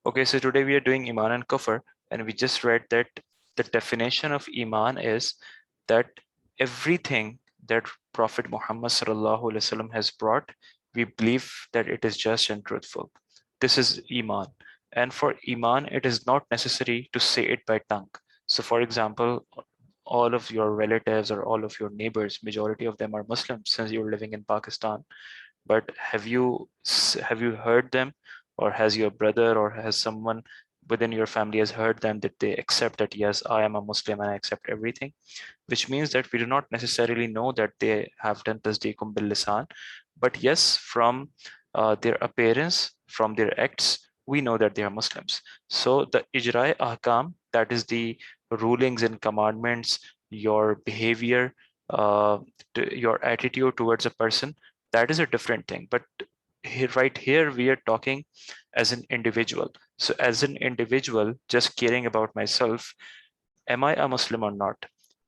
Okay, so today we are doing Iman and Kufr, and we just read that the definition of Iman is that everything that Prophet Muhammad sallallahu alaihi wasallam has brought, we believe that it is just and truthful. This is Iman. And for Iman, it is not necessary to say it by tongue. So for example, all of your relatives or all of your neighbors, majority of them are Muslims since you're living in Pakistan, but have you heard them, or has your brother or has someone within your family has heard them that they accept that yes, I am a Muslim and I accept everything? Which means that we do not necessarily know that they have done tasdeequm bil lisan, but yes, from their appearance, from their acts, we know that they are Muslims. So the ijra ahkam, that is the rulings and commandments, your behavior, uh, your attitude towards a person, that is a different thing. But here, right here, we are talking as an individual. So as an individual, just caring about myself, am I a Muslim or not?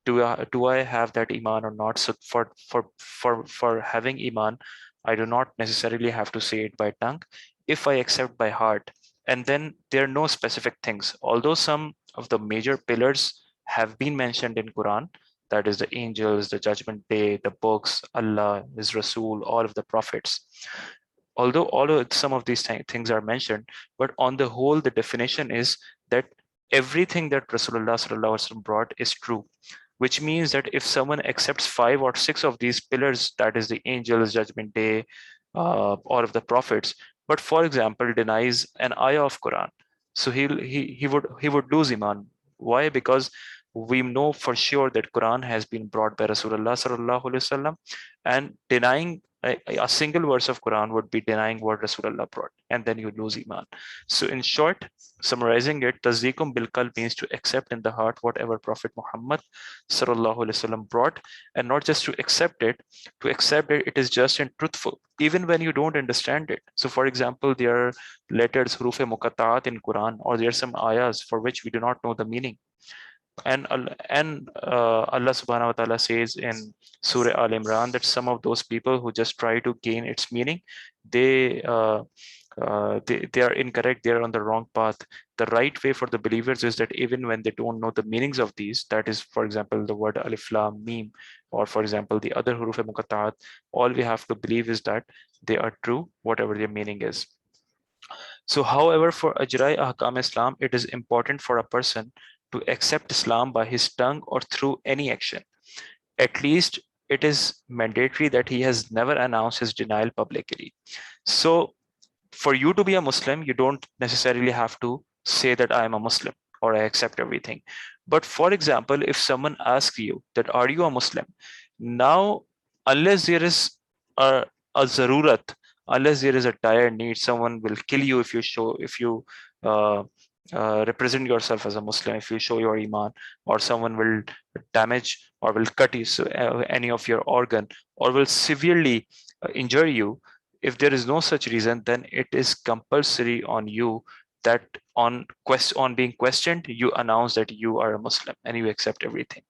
Do I have that iman or not? So for having iman, I do not necessarily have to say it by tongue. If I accept by heart, and then there are no specific things. Although some of the major pillars have been mentioned in Quran, that is the angels, the judgment day, the books, Allah, His Rasul, all of the prophets. Although all of some of these things are mentioned, but on the whole, the definition is that everything that Rasulullah sallallahu alaihi wasallam brought is true, which means that if someone accepts 5 or 6 of these pillars, that is the angels, judgment day, all of the prophets, but for example denies an ayah of Quran, so he would lose iman. Why? Because we know for sure that Quran has been brought by Rasulullah sallallahu alaihi wasallam, and denying a single verse of Quran would be denying what Rasulullah brought, and then you lose iman. So in short, summarizing it, tasdeequm bil qalb means to accept in the heart whatever Prophet Muhammad sallallahu alaihi wasallam brought, and not just to accept it, to accept it, it is just and truthful, even when you don't understand it. So for example, there are letters, huruf muqatta'at in Quran, or there are some ayahs for which we do not know the meaning. And Allah subhanahu wa ta'ala says in Surah Al Imran that some of those people who just try to gain its meaning, they they are incorrect, they are on the wrong path. The right way for the believers is that even when they don't know the meanings of these, that is for example the word alif lam mim, or for example the other huruf muqatta'at, all we have to believe is that they are true, whatever their meaning is. So however, for ajrai ahkam Islam, it is important for a person to accept Islam by his tongue or through any action. At least it is mandatory that he has never announced his denial publicly. So for you to be a Muslim, you don't necessarily have to say that I am a Muslim or I accept everything. But for example, if someone asks you that are you a Muslim, now unless there is a zarurat, unless there is a dire need, someone will kill you if you uh, represent yourself as a Muslim, if you show your iman, or someone will damage or will cut you, so, any of your organ, or will severely injure you. If there is no such reason, then it is compulsory on you that on being questioned, you announce that you are a Muslim and you accept everything.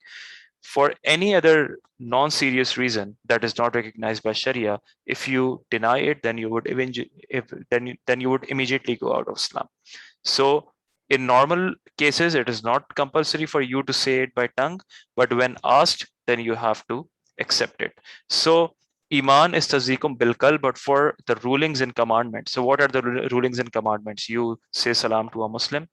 For any other non-serious reason that is not recognized by Sharia, if you deny it, then you would then you would immediately go out of Islam. So in normal cases, it is not compulsory for you to say it by tongue, but when asked, then you have to accept it. So Iman is tasdeequm bil qalb, but for the rulings and commandments. So what are the rulings and commandments? You say salam to a Muslim.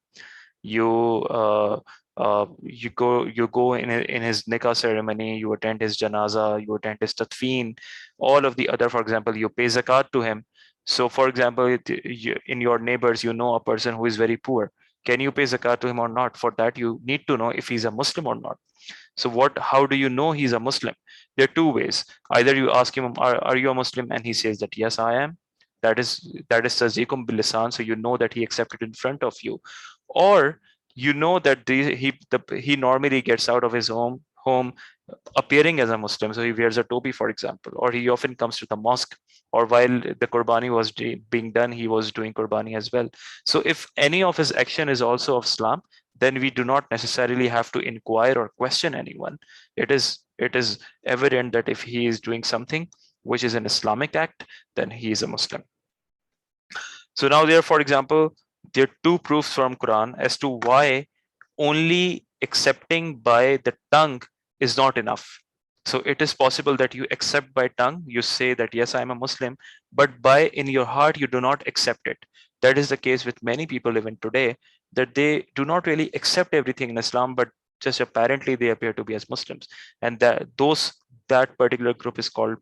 You uh, uh, you go in his nikah ceremony. You attend his janaza. You attend his tadfeen. All of the other, for example, you pay zakat to him. So, for example, in your neighbors, you know a person who is very poor. Can you pay zakat to him or not? For that, you need to know if he's a Muslim or not. So what? How do you know he's a Muslim? There are two ways. Either you ask him, are you a Muslim? And he says that, yes, I am. That is tasdiqum bil lisan, so you know that he accepted in front of you. Or you know that he normally gets out of his home appearing as a Muslim. So he wears a topi, for example, or he often comes to the mosque, or while the Qurbani was being done, he was doing Qurbani as well. So if any of his action is also of Islam, then we do not necessarily have to inquire or question anyone. It is evident that if he is doing something which is an Islamic act, then he is a Muslim. So now there, for example, there are two proofs from Quran as to why only accepting by the tongue is not enough. So it is possible that you accept by tongue, you say that yes, I am a Muslim, but by in your heart you do not accept it. That is the case with many people even today, that they do not really accept everything in Islam, but just apparently they appear to be as Muslims. And that particular group is called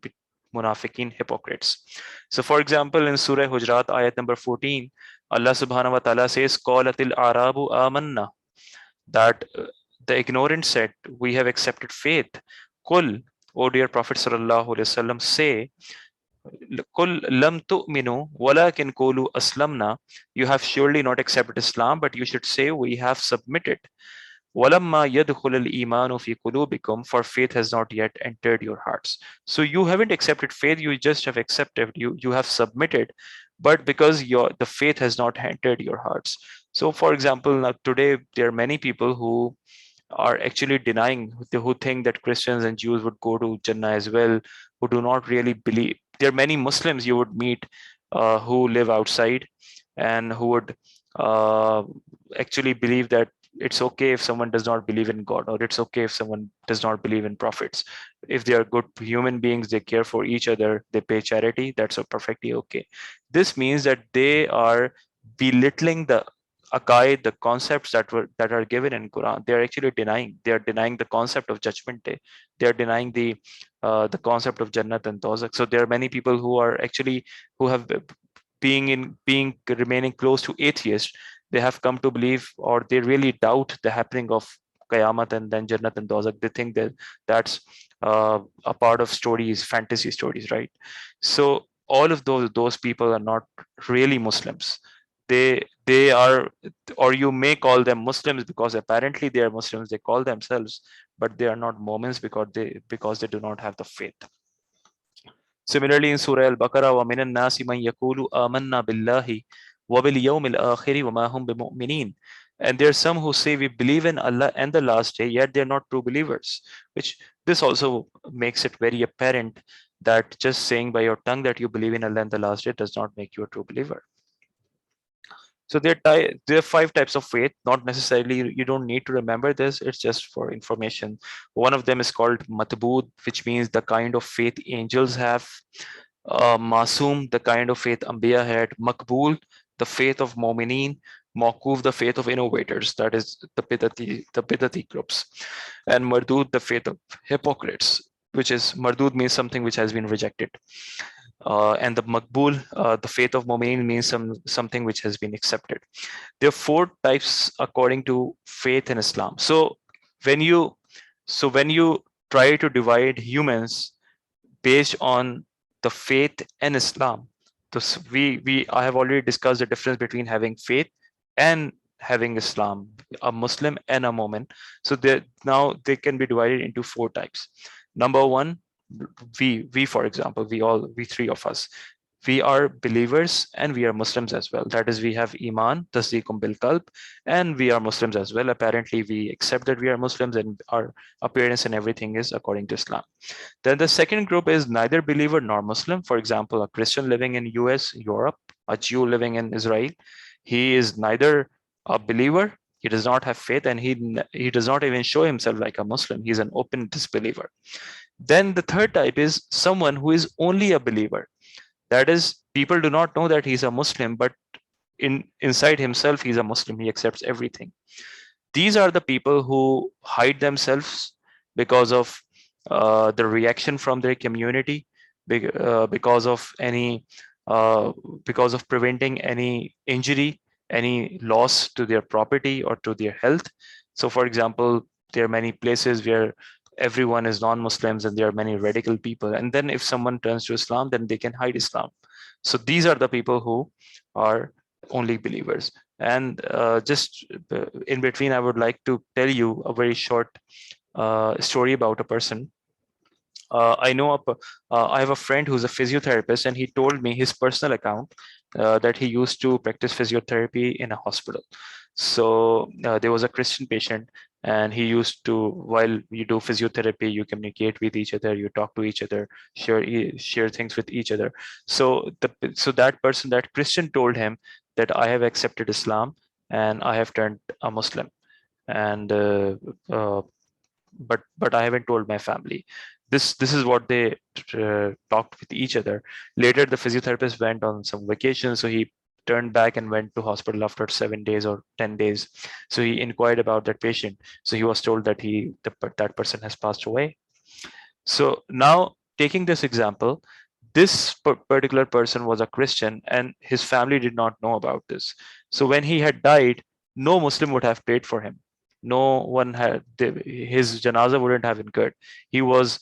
munafiqeen, hypocrites. So for example, in Surah Hujurat, ayat number 14, Allah subhanahu wa ta'ala says, Qalatil Arabu amanna, that the ignorant said, we have accepted faith. Kul, O dear Prophet sallallahu alaihi wasallam, say, Kul lam tu'minu walakin qulu aslamna. You have surely not accepted Islam, but you should say we have submitted. Walamma yadkhul al-imanu fi qulubikum, for faith has not yet entered your hearts. So you haven't accepted faith, you just have accepted, you have submitted, but because the faith has not entered your hearts. So for example, now today there are many people who are actually denying, who think that Christians and Jews would go to Jannah as well, who do not really believe. There are many Muslims you would meet who live outside and who would uh, actually believe that it's okay if someone does not believe in God, or it's okay if someone does not believe in prophets. If they are good human beings, they care for each other, they pay charity, that's perfectly okay. This means that they are belittling the aqaid, the concepts that are given in Quran. They are actually denying. They are denying the concept of Judgment Day. They are denying the concept of Jannat and Dozak. So there are many people who are actually who have being remaining close to atheists. They have come to believe, or they really doubt the happening of Qayamat and then Jannat and Dozak. They think that that's a part of stories, fantasy stories, right? So all of those people are not really Muslims. They are, or you may call them Muslims because apparently they are Muslims, they call themselves, but they are not Mormons because they do not have the faith. Similarly, in Surah Al-Baqarah, وَمِنَ النَّاسِ مَنْ يَقُولُ آمَنَّا بِاللَّهِ وَبِالْيَوْمِ الْآخِرِ وَمَا هُمْ بِمُؤْمِنِينَ. And there are some who say we believe in Allah and the last day, yet they are not true believers. Which this also makes it very apparent that just saying by your tongue that you believe in Allah and the last day does not make you a true believer. So there are five types of faith. Not necessarily, you don't need to remember this. It's just for information. One of them is called matbud, which means the kind of faith angels have. Masoom, the kind of faith Anbiya had. Makbul, the faith of Mu'mineen. Mawquf, the faith of innovators, that is the bidati groups. And Mardud, the faith of hypocrites, which is Mardud means something which has been rejected. And the Makbul, the faith of Mu'mineen, means something which has been accepted. There are four types according to faith in Islam. So when you try to divide humans based on the faith in Islam, we I have already discussed the difference between having faith and having Islam, a Muslim and a Mu'min. So now they can be divided into four types. Number one, we for example, we three of us, we are believers and we are Muslims as well. That is, we have Eman, Tasdeequm bil Qalb, and we are Muslims as well. Apparently, we accept that we are Muslims and our appearance and everything is according to Islam. Then the second group is neither believer nor Muslim. For example, a Christian living in US, Europe, a Jew living in Israel. He is neither a believer, he does not have faith, and he does not even show himself like a Muslim. He's an open disbeliever. Then the third type is someone who is only a believer. That is, people do not know that he's a Muslim, but inside himself, he's a Muslim. He accepts everything. These are the people who hide themselves because of the reaction from their community, because of any because of preventing any injury, any loss to their property or to their health. So for example, there are many places where everyone is non-Muslims and there are many radical people, and then if someone turns to Islam, then they can hide Islam. So these are the people who are only believers. And just in between, I would like to tell you a very short story about a person. I have a friend who's a physiotherapist, and he told me his personal account that he used to practice physiotherapy in a hospital. So there was a Christian patient, and he used to, while you do physiotherapy, you communicate with each other, you talk to each other, share things with each other. So that person, that Christian, told him that I have accepted Islam and I have turned a Muslim, and uh, but I haven't told my family. This is what they talked with each other. Later, the physiotherapist went on some vacation, so he turned back and went to hospital after 7 days or 10 days. So he inquired about that patient. So he was told that that person has passed away. So now, taking this example, this particular person was a Christian and his family did not know about this. So when he had died, no Muslim would have prayed for him. No one had, his janaza wouldn't have incurred. He was,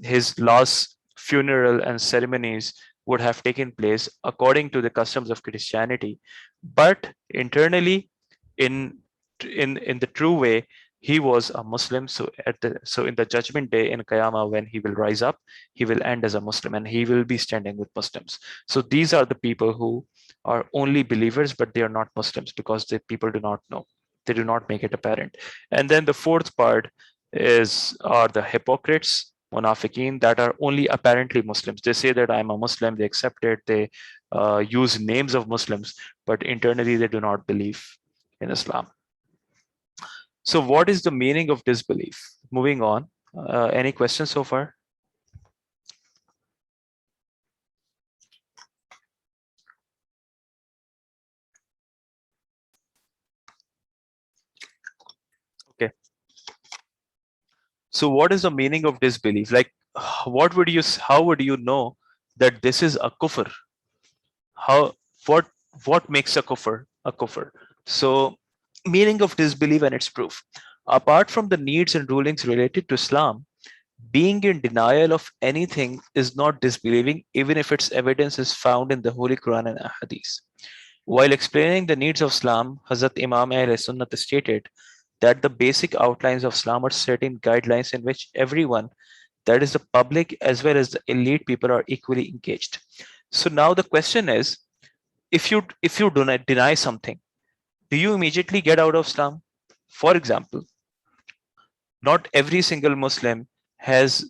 his last funeral and ceremonies would have taken place according to the customs of Christianity. But internally, in in the true way, he was a Muslim. So in the judgment day in Qiyamah, when he will rise up, he will end as a Muslim and he will be standing with Muslims. So these are the people who are only believers, but they are not Muslims because the people do not know. They do not make it apparent. And then the fourth part are the hypocrites, munafiqeen, that are only apparently Muslims. They say that I'm a Muslim, they accept it, they use names of Muslims, but internally they do not believe in Islam. So, what is the meaning of disbelief? Moving on. Any questions so far? Okay. So, what is the meaning of disbelief? Like, how would you know that this is a kufr? How, what, what makes a kufr a kufr? So, meaning of disbelief and its proof. Apart from the needs and rulings related to Islam, being in denial of anything is not disbelieving, even if its evidence is found in the Holy Quran and Hadith. While explaining the needs of Islam, Hazrat Imam Ahl Sunnat stated that the basic outlines of Islam are certain guidelines in which everyone, that is the public as well as the elite people, are equally engaged. So now the question is, if you do not deny something, do you immediately get out of Islam? For example, not every single Muslim has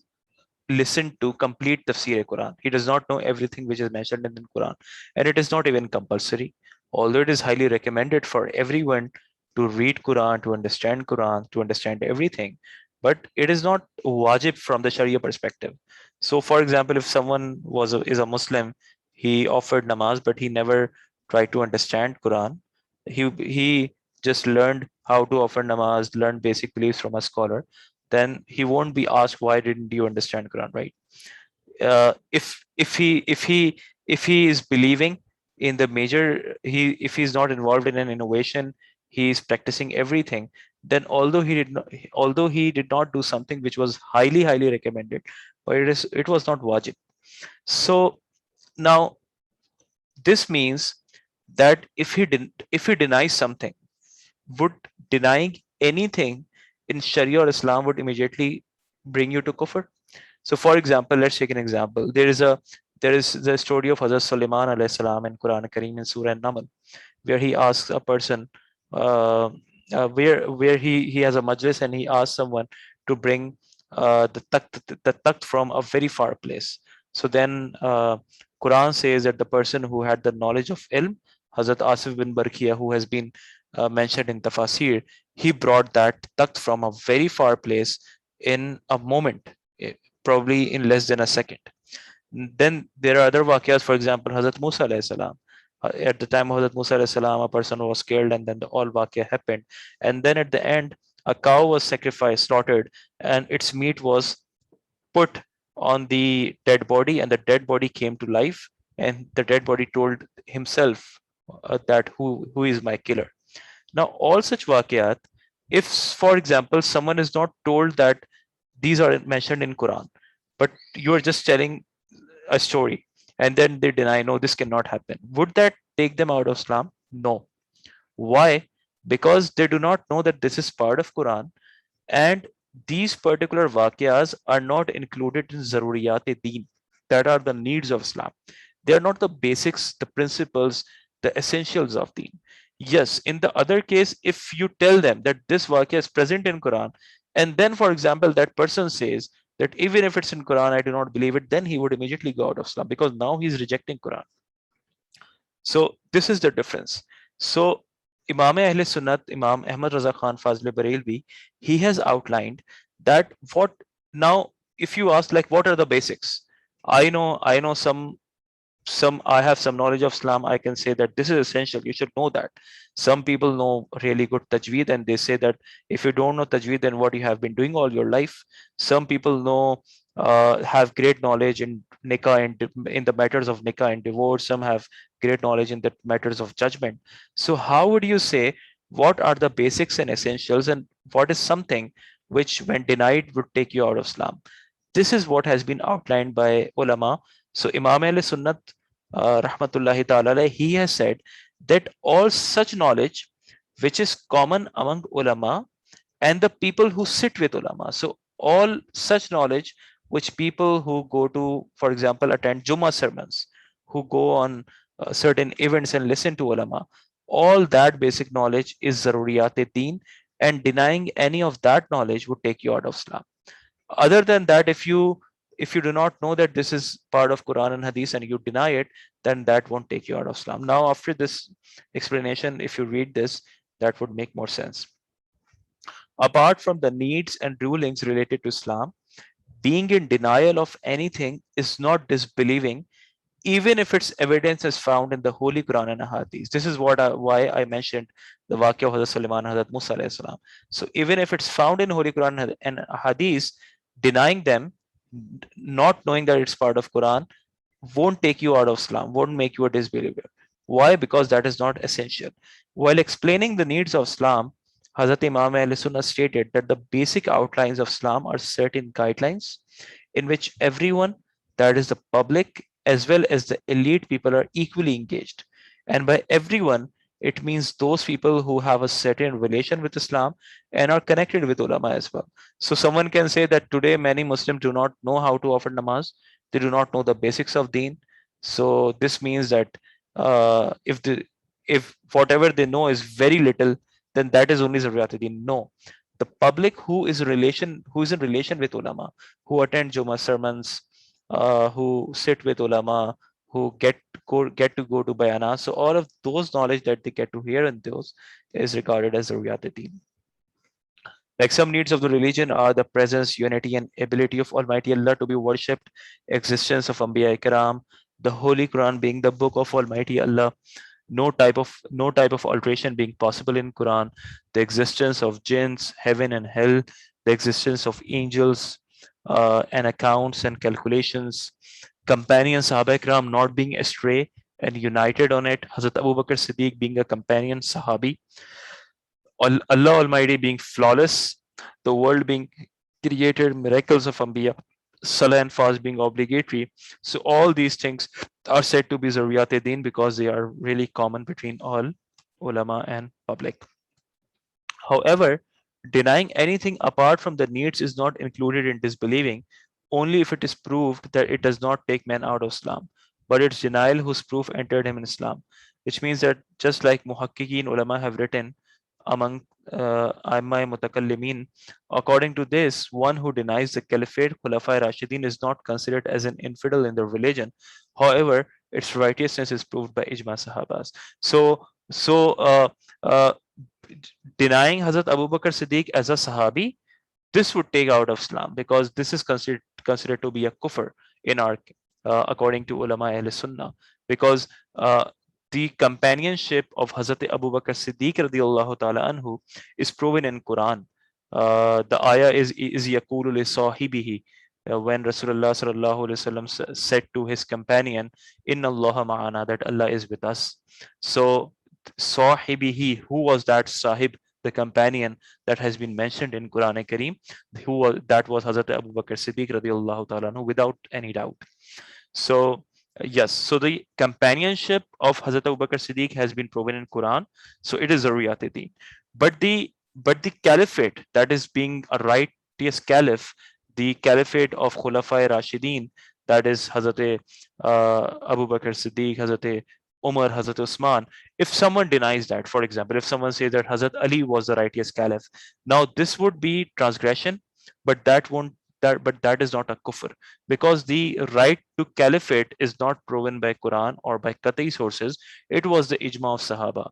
listen to complete tafsir Quran. He does not know everything which is mentioned in the Quran, and it is not even compulsory. Although it is highly recommended for everyone to read Quran, to understand everything, but it is not wajib from the Sharia perspective. So, for example, if someone is a Muslim, he offered namaz, but he never tried to understand Quran. He just learned how to offer namaz, learned basic beliefs from a scholar, then he won't be asked why didn't you understand Quran, right? If he is believing in the major, he if he's not involved in an innovation, he is practicing everything. Then although he did not do something which was highly recommended, but it was not wajib. So now this means that if he denies something, would denying anything in Sharia or Islam would immediately bring you to kufr? So, for example, let's take an example. There is the story of Hazrat Sulaiman alayhi salam in Quran Kareem in Surah An-Naml, where he asks a person, uh, where he has a majlis and he asks someone to bring the takht from a very far place. So then Quran says that the person who had the knowledge of ilm, Hazrat Asif bin Barkia, who has been mentioned in Tafasir, he brought that takht from a very far place in a moment, probably in less than a second. Then there are other waqiyas, for example, Hazrat Musa alayhi salam. At the time of Hazrat Musa alayhi salam, a person was killed, and then the all waqiyah happened. And then at the end, a cow was sacrificed, slaughtered, and its meat was put on the dead body, and the dead body came to life, and the dead body told himself that who is my killer. Now, all such waqiyat, if, for example, someone is not told that these are mentioned in Quran, but you are just telling a story, and then they deny, no, this cannot happen, would that take them out of Islam? No. Why? Because they do not know that this is part of Quran, and these particular waqiyas are not included in zaruriyat deen, that are the needs of Islam. They are not the basics, the principles, the essentials of deen. Yes, in the other case, if you tell them that this vakya is present in Quran, and then, for example, that person says that even if it's in Quran, I do not believe it, then he would immediately go out of Islam because now he's rejecting Quran. So this is the difference. So Imam Ahl Sunnat, Imam Ahmad Raza Khan Fazl Barelvi, he has outlined that what now, if you ask like what are the basics, I know some I have some knowledge of Islam, I can say that this is essential, you should know that. Some people know really good tajweed and they say that if you don't know tajweed, then what you have been doing all your life. Some people know have great knowledge in nikah and in the matters of nikah and divorce. Some have great knowledge in the matters of judgment. So how would you say what are the basics and essentials, and what is something which when denied would take you out of Islam? This is what has been outlined by ulama. So Imam Ahl Sunnat, rahmatullahi ta'ala, he has said that all such knowledge which is common among ulama and the people who sit with ulama. So all such knowledge which people who go to, for example, attend Jummah sermons, who go on certain events and listen to ulama, all that basic knowledge is zaruriyat deen, and denying any of that knowledge would take you out of Islam. Other than that, if you do not know that this is part of Quran and Hadith and you deny it, then that won't take you out of Islam. Now, after this explanation, if you read this, that would make more sense. Apart from the needs and rulings related to Islam, being in denial of anything is not disbelieving, even if its evidence is found in the Holy Quran and Hadith. This is why I mentioned the Waqia of Hazrat Sulaiman and Hazrat Musa alayhi salam. So even if it's found in Holy Quran and Hadith, denying them, not knowing that it's part of Quran, won't take you out of Islam, won't make you a disbeliever. Why? Because that is not essential. While explaining the needs of Islam, Hazrat Imam Ahl Sunnah stated that the basic outlines of Islam are set in guidelines in which everyone, that is the public as well as the elite people, are equally engaged. And by everyone, it means those people who have a certain relation with Islam and are connected with ulama as well. So someone can say that today many Muslims do not know how to offer namaz, they do not know the basics of deen. So this means that if whatever they know is very little, then that is only zaruriyat deen. No, the public who is in relation with ulama, who attend Jummah sermons, who sit with ulama, who get to go to bayana. So all of those knowledge that they get to hear and those is regarded as zaruriyat deen. Like some needs of the religion are the presence, unity, and ability of Almighty Allah to be worshipped, existence of Anbiya Ikram, the Holy Quran being the book of Almighty Allah, no type of alteration being possible in Quran, the existence of jinns, heaven and hell, the existence of angels, and accounts and calculations, companions Sahaba Ikram not being astray and united on it, Hazrat Abu Bakr Siddiq being a companion Sahabi, Allah Almighty being flawless, the world being created, miracles of Anbiya, Salah and fast being obligatory. So all these things are said to be Zaruriyat Deen because they are really common between all ulama and public. However, denying anything apart from the needs is not included in disbelieving, only if it is proved that it does not take man out of Islam, but its denial whose proof entered him in Islam. Which means that just like Muhaqqiqeen ulama have written among Aimma Mutakallimin, according to this, one who denies the Caliphate Khulafai Rashidin is not considered as an infidel in the religion. However, its righteousness is proved by Ijma Sahabas. So, uh, denying Hazrat Abu Bakr Siddiq as a Sahabi, this would take out of Islam because this is considered to be a kufr in our according to ulama Ahl Sunnah, because the companionship of Hazrat Abu Bakr Siddiq radiallahu ta'ala anhu is proven in Quran. The ayah is yaqulu li sahibihi, when Rasulullah sallallahu alaihi wasallam said to his companion, inna Allah ma'ana, that Allah is with us. So sahibihi, who was that sahib, the companion that has been mentioned in Quran Kareem, that was Hazrat Abu Bakr Siddiq radiallahu ta'ala anhu, without any doubt. So yes, so the companionship of Hazrat Abu Bakr Siddiq has been proven in Quran, so it is Zaruriyat Deen. But the caliphate, that is being a righteous caliph, the caliphate of Khulafai Rashideen, that is Hazrat Abu Bakr Siddiq, Hazrat Umar, Hazrat Usman. If someone denies that, for example, if someone says that Hazrat Ali was the righteous caliph, now this would be transgression, but that won't but that is not a kufr, because the right to caliphate is not proven by Quran or by Qat'i sources. It was the ijma of Sahaba.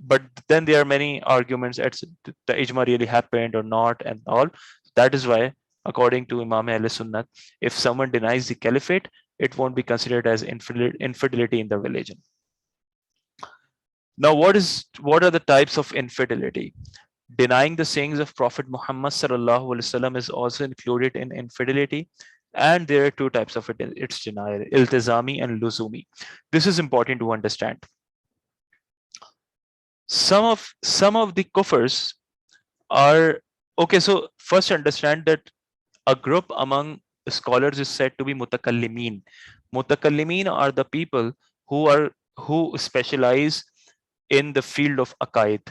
But then there are many arguments as the ijma really happened or not and all. That is why, according to Imam Ahl Sunnat, if someone denies the caliphate, it won't be considered as infidelity in the religion. Now, what are the types of infidelity? Denying the sayings of Prophet Muhammad sallallahu alaihi wasallam is also included in infidelity, and there are two types of it. It's denial: iltizami and luzumi. This is important to understand. Some of the kufrs are okay. So first, understand that a group among scholars is said to be mutakallimin. Mutakallimin are the people who specialize in the field of aqaid,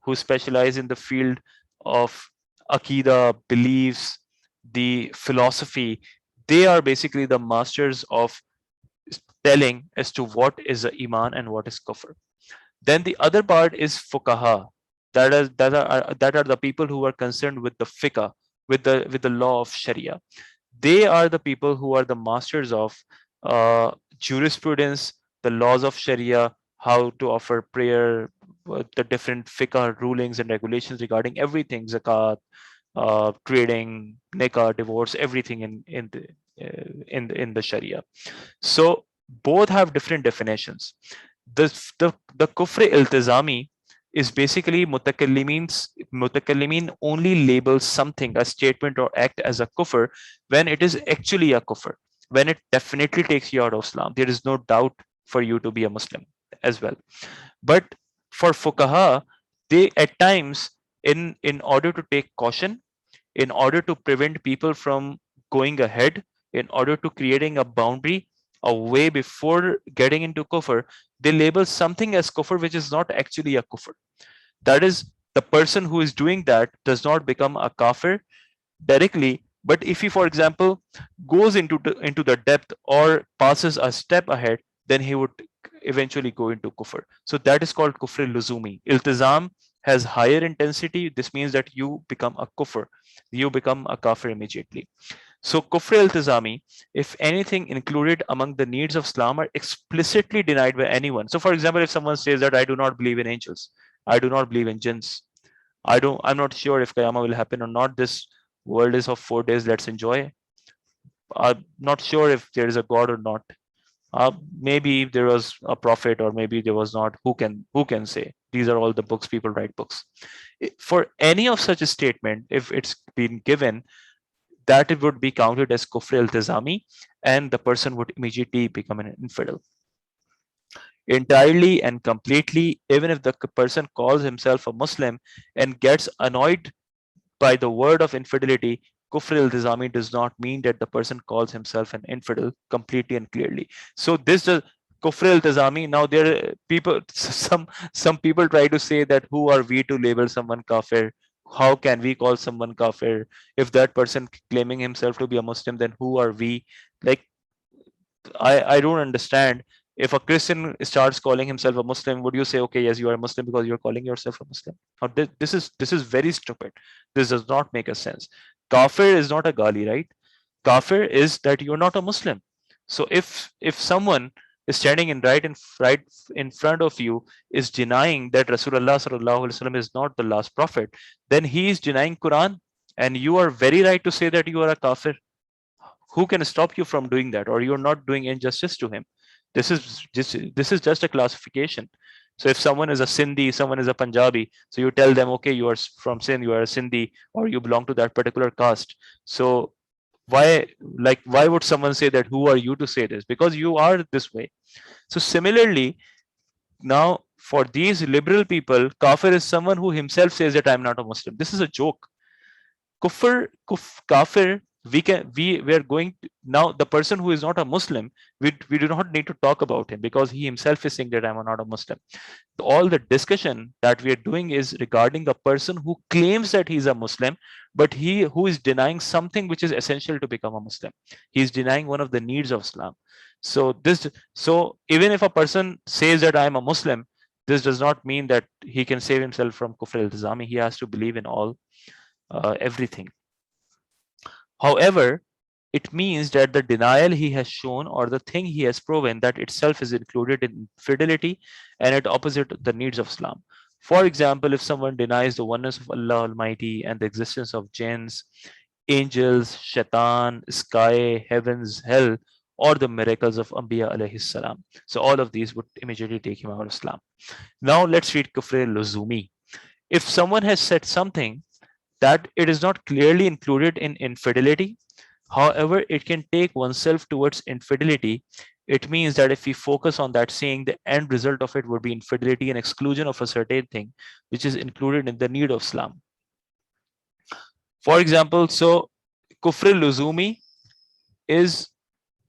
who specialize in the field of akida, beliefs, the philosophy. They are basically the masters of telling as to what is a iman and what is kufr. Then the other part is fuqaha. That are the people who are concerned with the fiqh, with the law of Sharia. They are the people who are the masters of jurisprudence, the laws of Sharia, how to offer prayer, the different fiqh rulings and regulations regarding everything, zakat, trading, nikah, divorce, everything in the Sharia. So both have different definitions. The kufr iltizami is basically mutakallimin only labels something, a statement or act, as a kufr when it is actually a kufr, when it definitely takes you out of Islam. There is no doubt for you to be a Muslim as well. But for fuqaha, they at times, in order to take caution, in order to prevent people from going ahead, in order to creating a boundary, a way before getting into kufr, they label something as kufr which is not actually a kufr. That is, the person who is doing that does not become a kafir directly, but if he, for example, goes into the depth or passes a step ahead, then he would eventually go into kufr. So that is called kufr luzumi. Iltizam has higher intensity. This means that you become a kufr, you become a kafir immediately. So kufr iltizami, if anything included among the needs of Islam, are explicitly denied by anyone. So for example, if someone says that I do not believe in angels, I do not believe in jinns, I'm not sure if Qiyamah will happen or not. This world is of 4 days. Let's enjoy. I'm not sure if there is a God or not. Maybe there was a prophet, or maybe there was not. Who can say? These are all the books. People write books. For any of such a statement, if it's been given, that it would be counted as kufr iltizami, and the person would immediately become an infidel entirely and completely, even if the person calls himself a Muslim and gets annoyed by the word of infidelity. Kufr iltizami does not mean that the person calls himself an infidel completely and clearly. So this does kufr iltizami. Now there are people, some people try to say that who are we to label someone kafir? How can we call someone kafir? If that person claiming himself to be a Muslim, then who are we? Like, I don't understand. If a Christian starts calling himself a Muslim, would you say, okay, yes, you are a Muslim because you're calling yourself a Muslim? Now, this is very stupid. This does not make a sense. Kafir is not a gali, right? Kafir is that you're not a Muslim. So if someone is standing right in front of you, is denying that Rasulullah sallallahu alaihi wasallam is not the last prophet, then he is denying Quran, and you are very right to say that you are a kafir. Who can stop you from doing that? Or you're not doing injustice to him. This is just a classification. So if someone is a Sindhi, someone is a Punjabi, so you tell them, okay, you are from Sindh, you are a Sindhi, or you belong to that particular caste. So why would someone say that? Who are you to say this? Because you are this way. So similarly, now for these liberal people, kafir is someone who himself says that I'm not a Muslim. This is a joke. Kafir We are going to, now the person who is not a Muslim, we do not need to talk about him because he himself is saying that I'm not a Muslim. All the discussion that we are doing is regarding a person who claims that he's a Muslim, but he who is denying something which is essential to become a Muslim. He's denying one of the needs of Islam. So even if a person says that I'm a Muslim, this does not mean that he can save himself from kufr al-tizami. He has to believe in all everything. However, it means that the denial he has shown or the thing he has proven that itself is included in fidelity and it opposite the needs of Islam. For example, if someone denies the oneness of Allah Almighty and the existence of jinns, angels, shaitan, sky, heavens, hell, or the miracles of Anbiya alayhi salam. So all of these would immediately take him out of Islam. Now let's read Kufr Luzumi. If someone has said something that it is not clearly included in infidelity, however, it can take oneself towards infidelity. It means that if we focus on that saying, the end result of it would be infidelity and exclusion of a certain thing which is included in the need of Islam. For example, so Kufr Luzumi is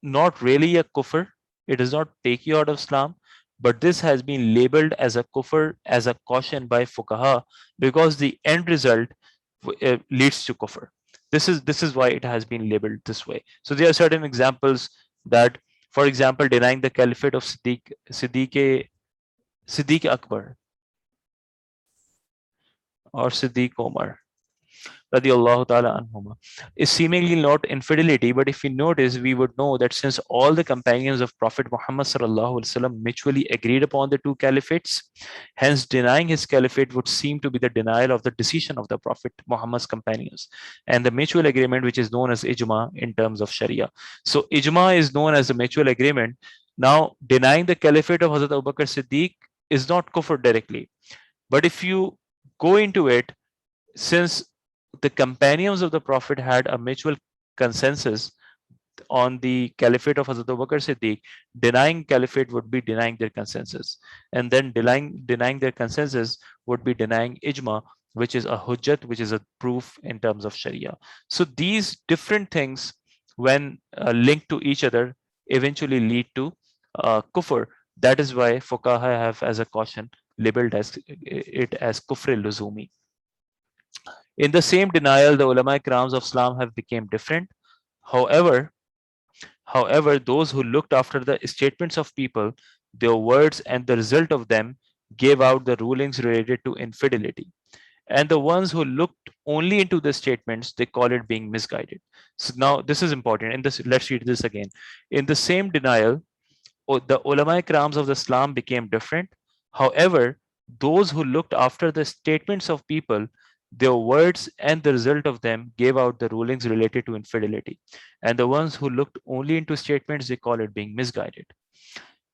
not really a kufr. It does not take you out of Islam, but this has been labeled as a kufr, as a caution by fuqaha, because the end result leads to kufr. This is why it has been labeled this way. So there are certain examples that, for example, denying the caliphate of Siddiq Akbar or Siddiq Omar radiallahu ta'ala anhuma, is seemingly not infidelity, but if we notice, we would know that since all the companions of Prophet Muhammad sallallahu alaihi wasallam mutually agreed upon the two caliphates, hence denying his caliphate would seem to be the denial of the decision of the Prophet Muhammad's companions and the mutual agreement which is known as ijma in terms of Sharia. So ijma is known as the mutual agreement. Now denying the caliphate of Hazrat Abu Bakr Siddiq is not kufr directly, but if you go into it, since the companions of the Prophet had a mutual consensus on the caliphate of Hazrat Abu Bakr Siddiq, denying caliphate would be denying their consensus. And then denying their consensus would be denying ijma, which is a hujjat, which is a proof in terms of Sharia. So these different things, when linked to each other, eventually lead to kufr. That is why fuqaha have as a caution labeled as it as kufr luzumi. In the same denial, the ulama Ikrams of Islam have become different. However, those who looked after the statements of people, their words and the result of them gave out the rulings related to infidelity. And the ones who looked only into the statements, they call it being misguided. So now this is important. In this, let's read this again. In the same denial, the ulama Ikrams of the Islam became different. However, those who looked after the statements of people, their words and the result of them gave out the rulings related to infidelity. And the ones who looked only into statements, they call it being misguided.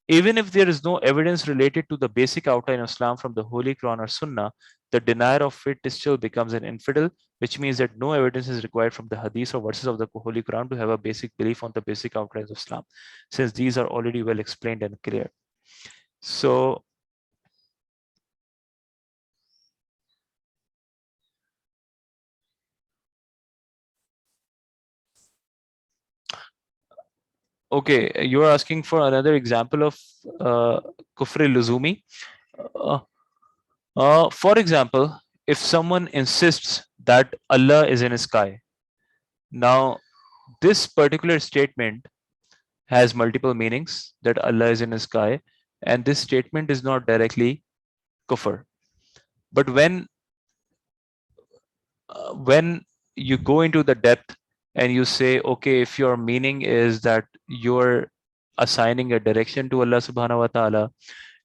Even if there is no evidence related to the basic outline of Islam from the Holy Quran or Sunnah, the denier of it still becomes an infidel, which means that no evidence is required from the hadith or verses of the Holy Quran to have a basic belief on the basic outlines of Islam, since these are already well explained and clear. So, okay, you are asking for another example of kufr luzumi. Uh, for example, if someone insists that Allah is in the sky, now this particular statement has multiple meanings, that Allah is in the sky, and this statement is not directly kufr. But when you go into the depth and you say, okay, if your meaning is that you're assigning a direction to Allah subhanahu wa ta'ala,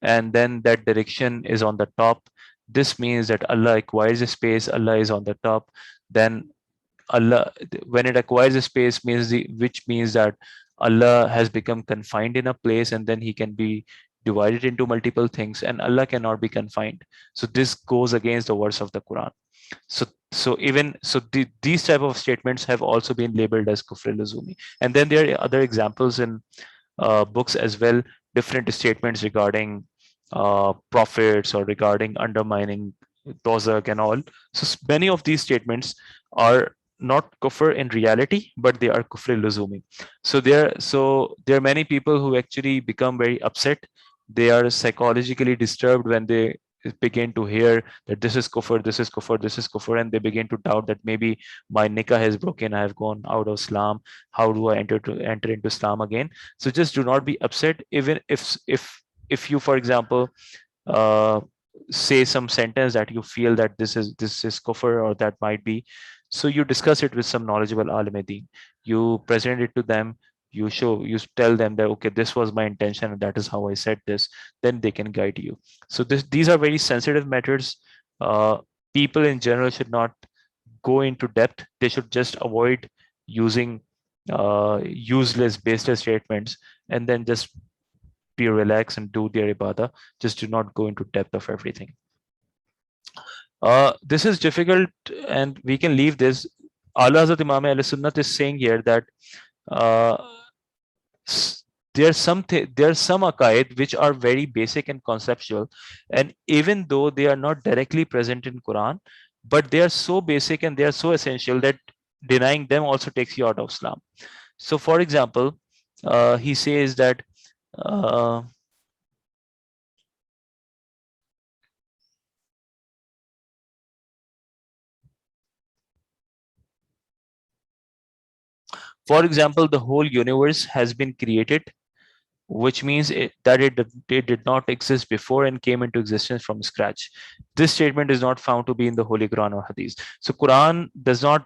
and then that direction is on the top, this means that Allah acquires a space, Allah is on the top. Then Allah, when it acquires a space, which means that Allah has become confined in a place, and then he can be divided into multiple things, and Allah cannot be confined. So this goes against the words of the Quran. These type of statements have also been labeled as kufr luzumi. And then there are other examples in books as well, different statements regarding prophets or regarding undermining tozak and all. So many of these statements are not kufr in reality, but they are kufr luzumi. So there are many people who actually become very upset. They are psychologically disturbed when they begin to hear that this is kufr, this is kufr, this is kufr, and they begin to doubt that maybe my nikah has broken, I have gone out of Islam. How do I enter into Islam again? So just do not be upset, even if you, for example, uh, say some sentence that you feel that this is kufr or that might be. So you discuss it with some knowledgeable alim. You present it to them. You tell them that okay, this was my intention and that is how I said this. Then they can guide you. So these are very sensitive matters. uh, People in general should not go into depth. They should just avoid using useless baseless statements, and then just be relaxed and do their ibadah. Just do not go into depth of everything. This is difficult, and we can leave this. Allah Hazrat Imam Ahl Sunnat is saying here that uh, there's some aqaid which are very basic and conceptual, and even though they are not directly present in Quran, but they are so basic and they are so essential that denying them also takes you out of Islam. So, for example, he says that. Uh, For example, the whole universe has been created, which means it did not exist before and came into existence from scratch. This statement is not found to be in the Holy Quran or Hadith. So Quran does not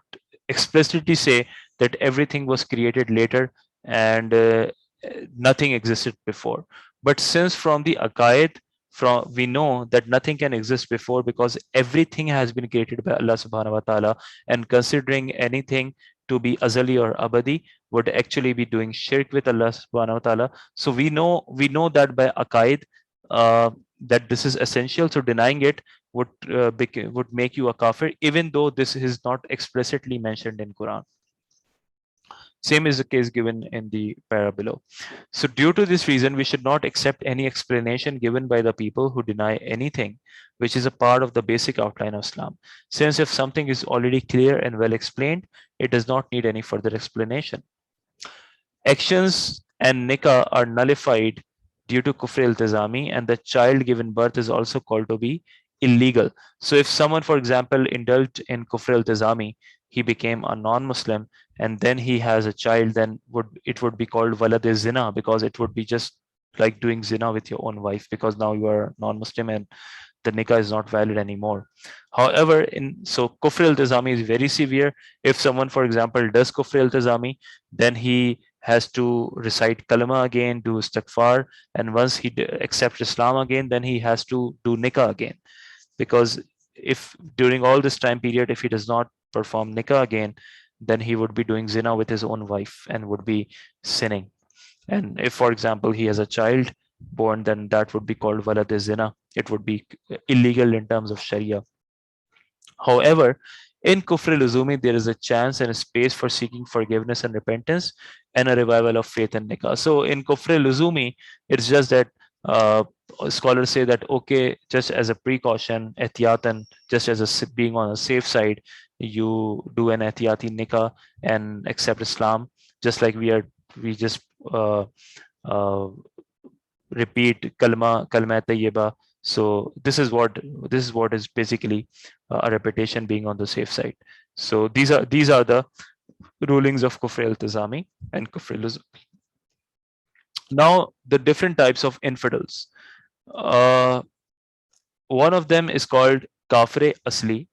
explicitly say that everything was created later and nothing existed before. But since from the Aqaid, from we know that nothing can exist before because everything has been created by Allah subhanahu wa ta'ala, and considering anything to be azali or abadi would actually be doing shirk with Allah subhanahu wa ta'ala. So we know that by aqaid, that this is essential. So denying it would make you a kafir, even though this is not explicitly mentioned in Quran. Same is the case given in the para below. So due to this reason, we should not accept any explanation given by the people who deny anything which is a part of the basic outline of Islam. Since if something is already clear and well explained, it does not need any further explanation. Actions and nikah are nullified due to kufr iltizami, and the child given birth is also called to be illegal. So if someone, for example, indulged in kufr iltizami, he became a non-Muslim, and then he has a child, then would be called walad zina, because it would be just like doing zina with your own wife, because now you are non-Muslim and the nikah is not valid anymore. However, kufr iltizami is very severe. If someone, for example, does kufr iltizami, then he has to recite kalima again, do istighfar, and once he accepts Islam again, then he has to do nikah again. Because if during all this time period, if he does not perform nikah again, then he would be doing zina with his own wife and would be sinning. And if, for example, he has a child born, then that would be called walad zina. It would be illegal in terms of Sharia. However, in Kufr Luzumi, there is a chance and a space for seeking forgiveness and repentance and a revival of faith and nikah. So in Kufr Luzumi, it's just that uh, scholars say that, okay, just as a precaution, ehtiyatan, just as being on a safe side, you do an ehtiyati nikah and accept Islam, just like we just uh, uh, repeat kalma tayyiba. So this is what is basically a reputation being on the safe side. So these are the rulings of kufr iltizami and kufr luzumi. Now the different types of infidels. Uh, One of them is called kafre asli.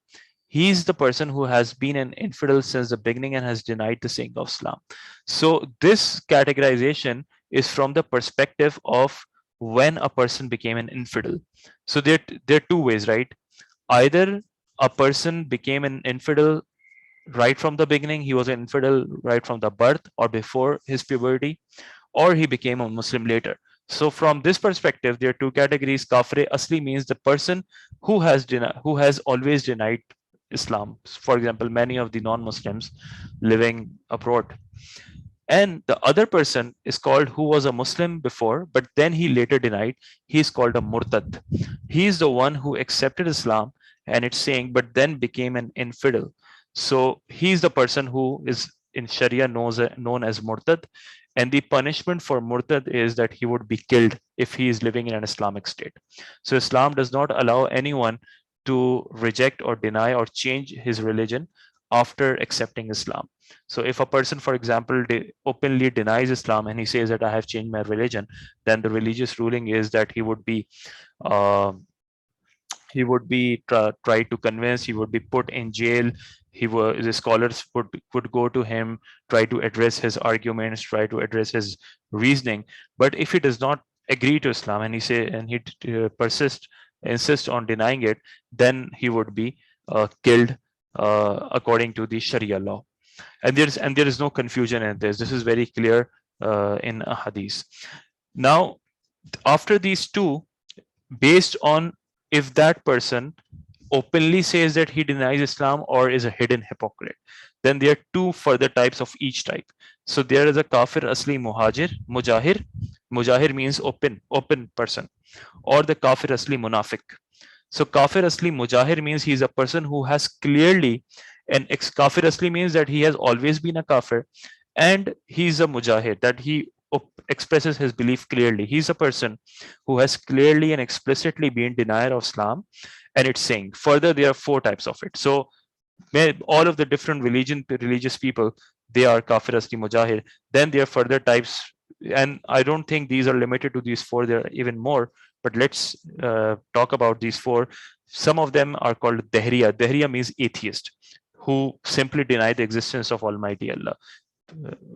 He's the person who has been an infidel since the beginning and has denied the saying of Islam. So this categorization is from the perspective of when a person became an infidel. So there are two ways, right? Either a person became an infidel right from the beginning, he was an infidel right from the birth or before his puberty, or he became a Muslim later. So from this perspective, there are two categories. Kafre asli means the person who has always denied Islam. For example, many of the non-Muslims living abroad. And the other person is called who was a Muslim before, but then he later denied. He is called a murtad. He is the one who accepted Islam and it's saying, but then became an infidel. So he's the person who is in Sharia known as Murtad. And the punishment for Murtad is that he would be killed if he is living in an Islamic state. So Islam does not allow anyone to reject or deny or change his religion after accepting Islam. So if a person, for example, openly denies Islam and he says that I have changed my religion, then the religious ruling is that uh, tried to convince, he would be put in jail. The scholars would go to him, try to address his arguments, try to address his reasoning. But if he does not agree to Islam and he insist on denying it, then he would be killed according to the Sharia law. And there is no confusion in this is very clear in a hadith. Now, after these two, based on if that person openly says that he denies Islam or is a hidden hypocrite, then there are two further types of each type. So there is a kafir asli mujahir. Mujahir means open person, or the kafir asli munafik. So kafir asli mujahir means he is a person who has clearly, and kafir asli means that he has always been a kafir, and he's a mujahid, that he expresses his belief clearly. He's a person who has clearly and explicitly been denier of Islam, and it's saying further there are four types of it. So all of the different religious people, they are kafir asli mujahid. Then there are further types, and I don't think these are limited to these four, there are even more, but let's talk about these four. Some of them are called dahriya means atheist, who simply deny the existence of Almighty Allah.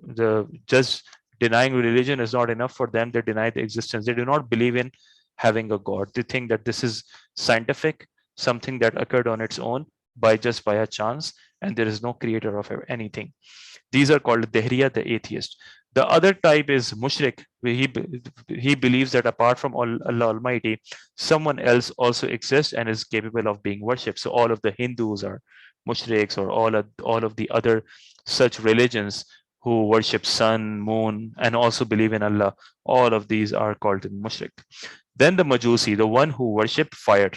The just denying religion is not enough for them. They deny the existence. They do not believe in having a god. They think that this is scientific, something that occurred on its own by a chance, and there is no creator of anything. These are called Dehriya, the atheist. The other type is Mushrik, where he believes that apart from Allah Almighty, someone else also exists and is capable of being worshipped. So all of the Hindus are Mushriks, or all of the other such religions who worship sun, moon, and also believe in Allah. All of these are called Mushrik. Then the Majusi, the one who worship fire.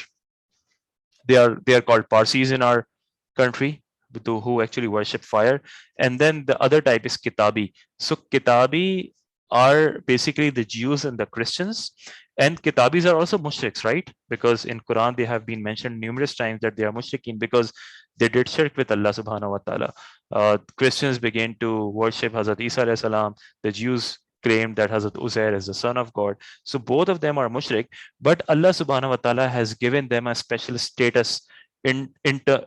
They are called Parsis in our country, who actually worship fire. And then the other type is Kitabi. So Kitabi are basically the Jews and the Christians, and Kitabis are also mushriks, right? Because in Quran they have been mentioned numerous times that they are mushrikin because they did shirk with Allah subhanahu wa ta'ala. Christians began to worship Hazrat Isa alayhi salam. The Jews claimed that Hazrat Uzair is the son of God. So both of them are mushrik, but Allah subhanahu wa ta'ala has given them a special status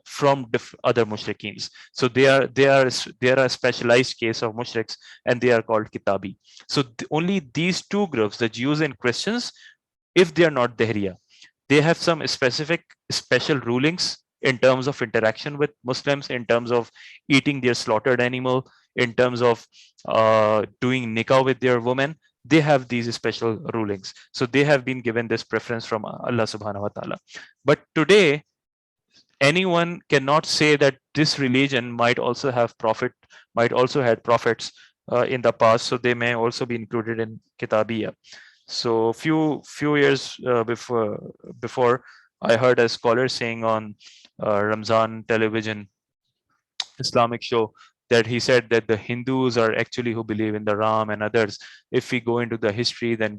from other mushrikins. So they are a specialized case of mushriks, and they are called Kitabi. So only these two groups, the Jews and Christians, if they are not Dehriya, they have some special rulings in terms of interaction with Muslims, in terms of eating their slaughtered animal, in terms of doing nikah with their women. They have these special rulings. So they have been given this preference from Allah subhanahu wa ta'ala. But today, anyone cannot say that this religion might also had prophets in the past, so they may also be included in Kitabiya. So few years before, I heard a scholar saying on Ramzan television Islamic show that he said that the Hindus are actually who believe in the Ram and others. If we go into the history, then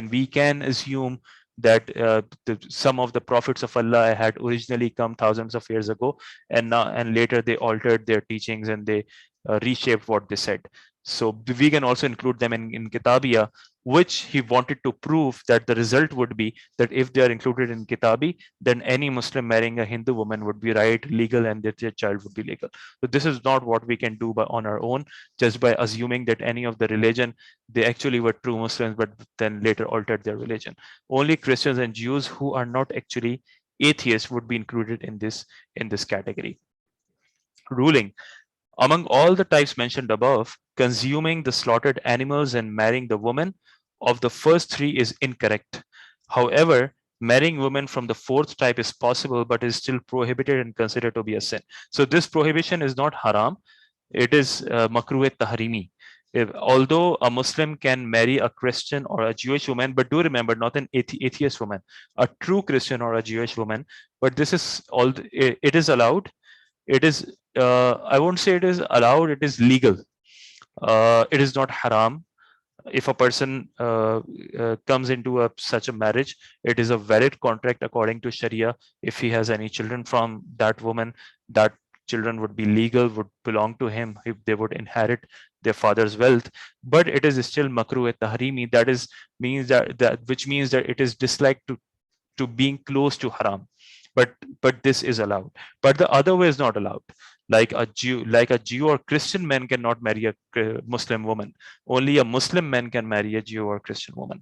we can assume that some of the prophets of Allah had originally come thousands of years ago, and later they altered their teachings and they reshaped what they said. So we can also include them in Kitabiya, which he wanted to prove that the result would be that if they are included in Kitabi, then any Muslim marrying a Hindu woman would be right, legal, and their child would be legal. So this is not what we can do on our own, just by assuming that any of the religion, they actually were true Muslims, but then later altered their religion. Only Christians and Jews who are not actually atheists would be included in this category. Ruling. Among all the types mentioned above, consuming the slaughtered animals and marrying the woman of the first three is incorrect. However, marrying women from the fourth type is possible, but is still prohibited and considered to be a sin. So this prohibition is not haram, it is makruh tahrimi. Although a Muslim can marry a Christian or a Jewish woman, but do remember, not an atheist woman, a true Christian or a Jewish woman, but this is all, it is allowed, It is, I won't say it is allowed, it is legal. It is not haram. If a person comes into such a marriage, it is a valid contract according to Sharia. If he has any children from that woman, that children would be legal, would belong to him, if they would inherit their father's wealth. But it is still makruh at tahrimi. That is means that which means that it is disliked to being close to haram. But this is allowed. But the other way is not allowed. Like a Jew or Christian man cannot marry a Muslim woman. Only a Muslim man can marry a Jew or Christian woman.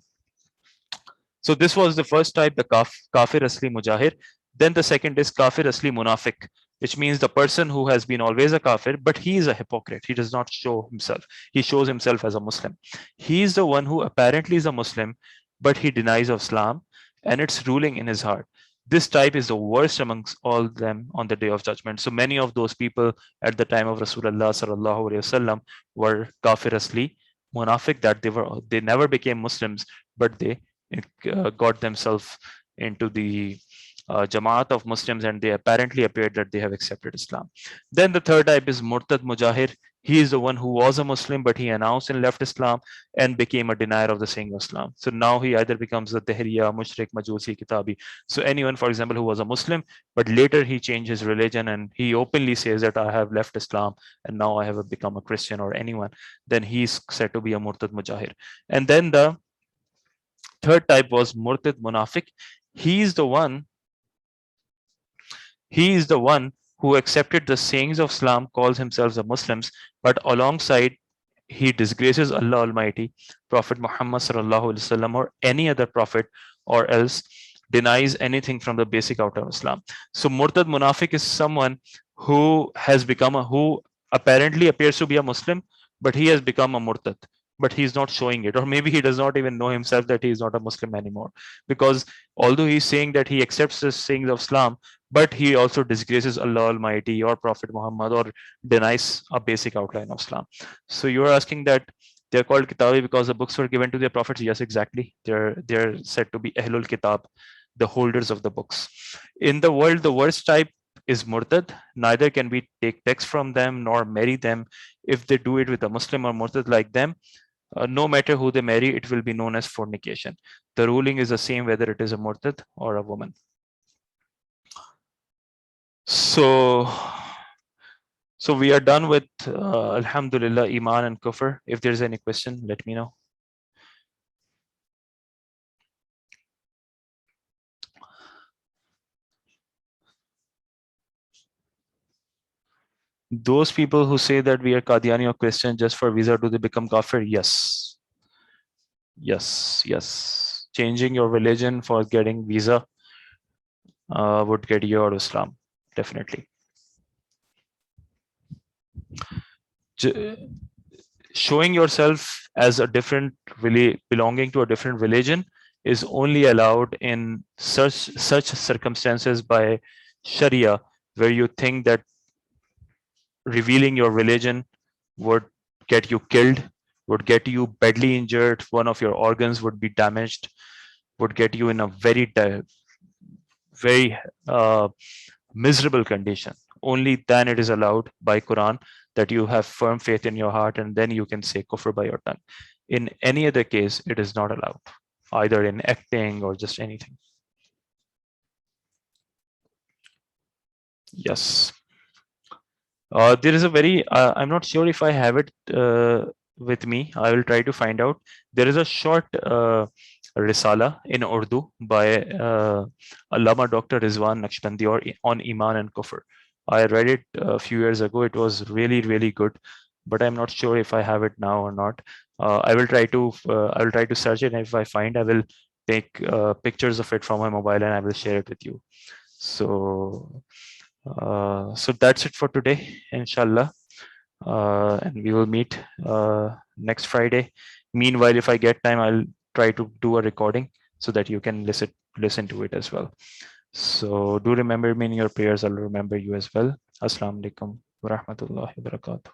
So this was the first type, the kafir asli mujahir. Then the second is kafir asli munafiq, which means the person who has been always a kafir, but he is a hypocrite. He does not show himself. He shows himself as a Muslim. He is the one who apparently is a Muslim, but he denies of Islam and it's ruling in his heart. This type is the worst amongst all them on the day of judgment. So many of those people at the time of Rasulullah sallallahu alaihi wasallam were kafir asli munafiq, that they never became Muslims, but they got themselves into the Jamaat of Muslims, and they apparently appeared that they have accepted Islam. Then the third type is Murtad Mujahir. He is the one who was a Muslim, but he announced and left Islam and became a denier of the saying of Islam. So now he either becomes a Tehriya, Mushrik, Majusi, Kitabi. So anyone, for example, who was a Muslim, but later he changed his religion and he openly says that I have left Islam and now I have become a Christian or anyone, then he's said to be a Murtad Mujahir. And then the third type was Murtad Munafiq. He is the one he is the one who accepted the sayings of Islam, calls himself a Muslims, but alongside he disgraces Allah Almighty, Prophet Muhammad sallallahu alaihi wasallam, or any other prophet, or else denies anything from the basic out of Islam. So Murtad Munafiq is someone who apparently appears to be a Muslim, but he has become a Murtad, but he's not showing it, or maybe he does not even know himself that he is not a Muslim anymore, because although he's saying that he accepts the sayings of Islam, but he also disgraces Allah Almighty or Prophet Muhammad, or denies a basic outline of Islam. So you're asking that they're called Kitabi because the books were given to their prophets? Yes, exactly. They're said to be Ahlul Kitab, the holders of the books. In the world, the worst type is Murtad. Neither can we take text from them nor marry them. If they do it with a Muslim or Murtad like them, no matter who they marry, it will be known as fornication. The ruling is the same whether it is a Murtad or a woman. So we are done with Alhamdulillah, Eman and Kufr. If there's any question, let me know. Those people who say that we are Qadiani or Christian just for visa, do they become kafir? Yes. Yes. Changing your religion for getting visa would get you out of Islam, definitely. Showing yourself as a different, belonging to a different religion is only allowed in such circumstances by Sharia, where you think that revealing your religion would get you killed, would get you badly injured, one of your organs would be damaged, would get you in a very miserable condition. Only then it is allowed by Quran that you have firm faith in your heart, and then you can say kufr by your tongue. In any other case, it is not allowed, either in acting or just anything. Yes. There is a very, I'm not sure if I have it with me. I will try to find out. There is a short risala in Urdu by Allama Dr. Rizwan Naqshbandi on Iman and Kufr. I read it a few years ago. It was really, really good, but I'm not sure if I have it now or not. I will try to search it, and if I find, I will take pictures of it from my mobile and I will share it with you. So that's it for today, inshallah. And we will meet next Friday. Meanwhile, if I get time, I'll try to do a recording so that you can listen to it as well. So do remember me in your prayers. I'll remember you as well. Assalamu alaikum wa rahmatullahi wa barakatuh.